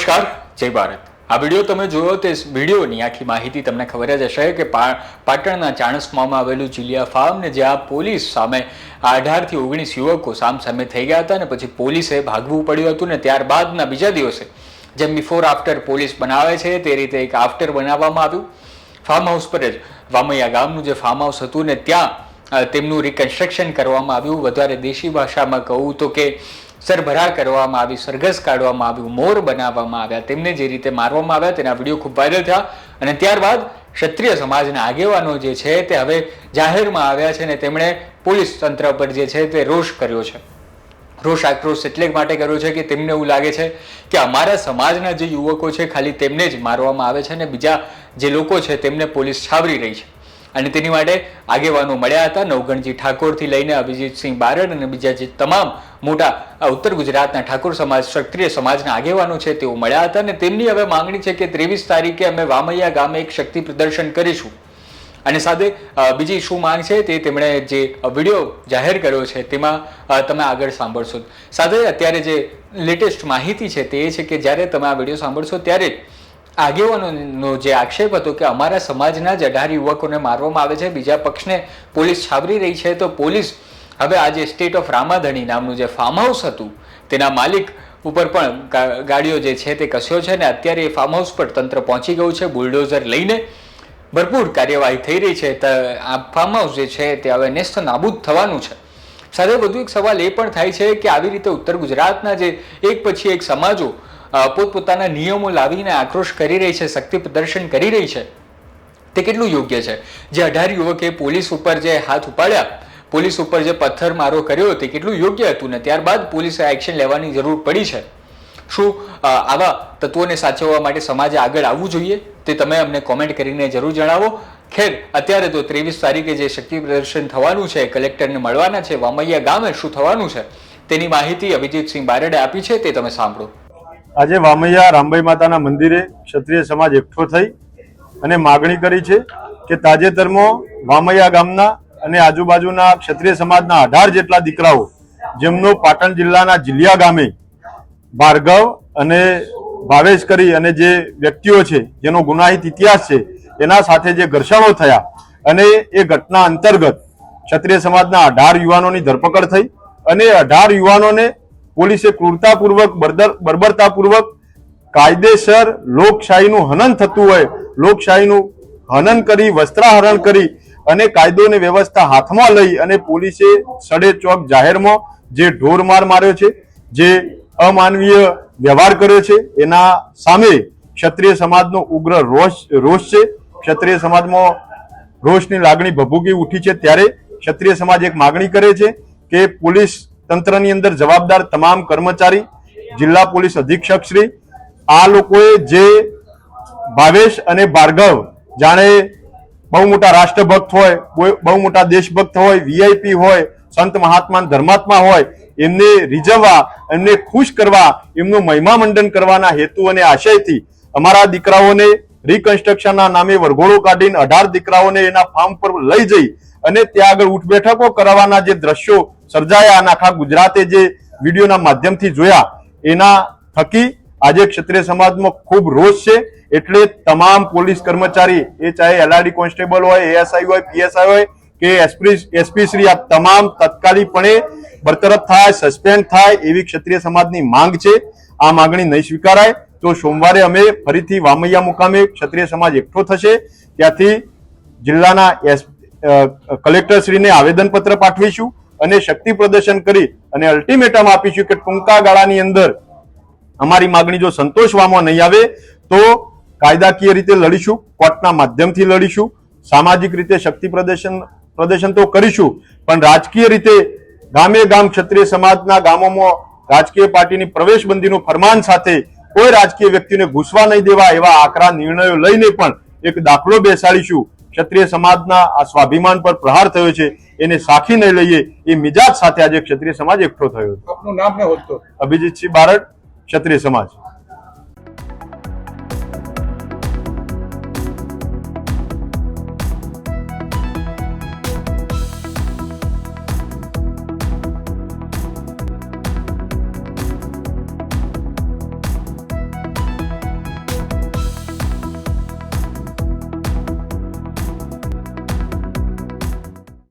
નમસ્કાર, જય ભારત। આ વિડીયો તમે જોયો તે વિડીયોની આખી માહિતી તમને ખબર જ હશે કે પાટણના ચાણસ્મામાં આવેલું જીલિયા ફાર્મ ને જ્યાં પોલીસ સામે 18 થી 19 યુવકો સામે થઈ ગયા હતા અને પછી પોલીસે ભાગવું પડ્યું હતું ને ત્યારબાદના બીજા દિવસે જેમ બિફોર આફ્ટર પોલીસ બનાવે છે તે રીતે એક આફ્ટર બનાવવામાં આવ્યું। ફાર્મ હાઉસ પર જ વામૈયા ગામનું જે ફાર્મ હાઉસ હતું ને ત્યાં તેમનું રિકન્સ્ટ્રક્શન કરવામાં આવ્યું। વધારે દેશી ભાષામાં કહું તો કે સરભરા કરવામાં આવી, સરઘસ કાઢવામાં આવ્યું, મોર બનાવવામાં આવ્યા, તેમને જે રીતે મારવામાં આવ્યા તેના વિડીયો ખૂબ વાયરલ થયા અને ત્યારબાદ ક્ષત્રિય સમાજના આગેવાનો જે છે તે હવે જાહેરમાં આવ્યા છે અને તેમણે પોલીસ તંત્ર પર જે છે તે રોષ કર્યો છે। રોષ આક્રોશ એટલે માટે કર્યો છે કે તેમને એવું લાગે છે કે અમારા સમાજના જે યુવકો છે ખાલી તેમને જ મારવામાં આવે છે અને બીજા જે લોકો છે તેમને પોલીસ છાવરી રહી છે અને તેની માટે આગેવાનો મળ્યા હતા। નવગણજી ઠાકોરથી લઈને અભિજીતસિંહ બારડ અને બીજા જે તમામ મોટા ઉત્તર ગુજરાતના ઠાકોર સમાજ ક્ષત્રિય સમાજના આગેવાનો છે તેઓ મળ્યા હતા અને તેમની હવે માંગણી છે કે 23 તારીખે અમે વામૈયા ગામે એક શક્તિ પ્રદર્શન કરીશું અને સાથે બીજી શું માંગ છે તે તેમણે જે વિડીયો જાહેર કર્યો છે તેમાં તમે આગળ સાંભળશો। સાથે અત્યારે જે લેટેસ્ટ માહિતી છે તે એ છે કે જ્યારે તમે આ વિડીયો સાંભળશો ત્યારે આગેવાનોનો જે આક્ષેપ હતો કે અમારા સમાજના જ 18 યુવકોને મારવામાં આવે છે, બીજા પક્ષને પોલીસ છાવરી રહી છે, તો પોલીસ હવે આ જે સ્ટેટ ઓફ રામાધણી નામનું જે ફાર્મ હાઉસ હતું તેના માલિક ઉપર પણ ગાડીઓ જે છે તે કસ્યો છે અને અત્યારે એ ફાર્મ હાઉસ પર તંત્ર પહોંચી ગયું છે બુલડોઝર લઈને। ભરપૂર કાર્યવાહી થઈ રહી છે। આ ફાર્મ હાઉસ જે છે તે હવે નેસ્ત નાબૂદ થવાનું છે। સાથે વધુ એક સવાલ એ પણ થાય છે કે આવી રીતે ઉત્તર ગુજરાતના જે એક પછી એક સમાજો પોતપોતાના નિયમો લાવીને આક્રોશ કરી રહી છે, શક્તિ પ્રદર્શન કરી રહી છે, તે કેટલું યોગ્ય છે? જે 18 યુવકે પોલીસ ઉપર જે હાથ ઉપાડ્યા, પોલીસ ઉપર જે પથ્થરમારો કર્યો તે કેટલું યોગ્ય હતું ને ત્યારબાદ પોલીસે એક્શન લેવાની જરૂર પડી છે? શું આવા તત્વોને સાચવવા માટે સમાજે આગળ આવવું જોઈએ? તે તમે અમને કોમેન્ટ કરીને જરૂર જણાવો। ખેર અત્યારે તો 23 તારીખે જે શક્તિ પ્રદર્શન થવાનું છે, કલેક્ટરને મળવાના છે, વામૈયા ગામે શું થવાનું છે તેની માહિતી અભિજીતસિંહ બારડે આપી છે, તે તમે સાંભળો। આજે વામૈયા રામબાઈ માતાના મંદિરે ક્ષત્રિય સમાજ એકઠો થઈ અને માગણી કરી છે કે તાજેતરમાં વામૈયા ગામના અને આજુબાજુના ક્ષત્રિય સમાજના 18 જેટલા દીકરાઓ જેમનો પાટણ જિલ્લાના જીલિયા ગામે ભાર્ગવ અને ભાવેશ કરી અને જે વ્યક્તિઓ છે જેનો ગુનાહિત ઇતિહાસ છે એના સાથે જે ઘર્ષણો થયા અને એ ઘટના અંતર્ગત ક્ષત્રિય સમાજના 18 યુવાનોની ધરપકડ થઈ અને 18 યુવાનોને પોલીસે ક્રૂરતાપૂર્વક બર્બરતાપૂર્વક કાયદેસર લોકશાહીનું હનન થતું હોય લોકશાહીનું હનન કરી વસ્ત્રાહરણ કરી અને કાયદો અને વ્યવસ્થા હાથમાં લઈ અને પોલીસે સડે ચોક જાહેરમાં જે ઢોરમાર માર્યો છે, જે અમાનવીય વ્યવહાર કર્યો છે, એના સામે ક્ષત્રિય સમાજનો ઉગ્ર રોષ છે। ક્ષત્રિય સમાજમાં રોષની લાગણી ભભૂકી ઉઠી છે ત્યારે ક્ષત્રિય સમાજ એક માગણી કરે છે કે પોલીસ તંત્રની અંદર જવાબદાર તમામ કર્મચારી, જિલ્લા પોલીસ અધિક્ષક શ્રી આ લોકોએ જે ભાવેશ અને ભાર્ગવ જાણે બહુ મોટા રાષ્ટ્રભક્ત હોય, બહુ મોટા દેશભક્ત હોય, વીઆઈપી હોય, સંત મહાત્મા ધર્માત્મા હોય, એમને રીઝવવા, એમને ખુશ કરવા, એમનું મહિમા મંડન કરવાના હેતુ અને આશયથી અમારા દીકરાઓને રિકન્સ્ટ્રક્શનના નામે વરઘોડો કાઢીને 18 દીકરાઓને એના ફાર્મ પર લઈ જઈ અને ત્યાં આગળ ઉઠ બેઠકો કરવાના જે દ્રશ્યો સર્જાયા અને આખા ગુજરાતે જે વિડીયોના માધ્યમથી જોયા એના થકી આજે ક્ષત્રિય સમાજમાં ખૂબ રોષ છે। એટલે તમામ પોલીસ કર્મચારી એ ચાહે એલઆરડી કોન્સ્ટેબલ હોય, એએસઆઈ હોય, પીએસઆઈ હોય કે એસપી શ્રી આ તમામ તત્કાલીપણે બરતરફ થાય, સસ્પેન્ડ થાય એવી ક્ષત્રિય સમાજની માંગ છે। આ માંગણી નહીં સ્વીકારાય તો સોમવારે અમે ફરીથી વામૈયા મુકામે ક્ષત્રિય સમાજ એકઠો થશે। ત્યાંથી જિલ્લાના કલેક્ટરશ્રીને આવેદનપત્ર પાઠવીશું અને શક્તિ પ્રદર્શન કરી અને અલ્ટિમેટમ આપીશું કે ટૂંકા ગાળાની અંદર અમારી માગણી જો સંતોષવામાં નહીં આવે તો કાયદાકીય રીતે લડીશું, કોર્ટના માધ્યમથી લડીશું, સામાજિક રીતે શક્તિ પ્રદર્શન તો કરીશું પણ રાજકીય રીતે ગામે ગામ ક્ષત્રિય સમાજના ગામોમાં રાજકીય પાર્ટીની પ્રવેશબંધીનું ફરમાન સાથે કોઈ રાજકીય વ્યક્તિને ઘૂસવા નહીં દેવા એવા આકરા નિર્ણયો લઈને પણ એક દાખલો બેસાડીશું। ક્ષત્રિય સમાજના આ સ્વાભિમાન પર પ્રહાર થયો છે એને સાખી નહીં લઈએ એ મિજાજ સાથે આજે ક્ષત્રિય સમાજ એકઠો થયો। આપનું નામ ને હોદ્દો? અભિજીતસિંહ બારડ, ક્ષત્રિય સમાજ।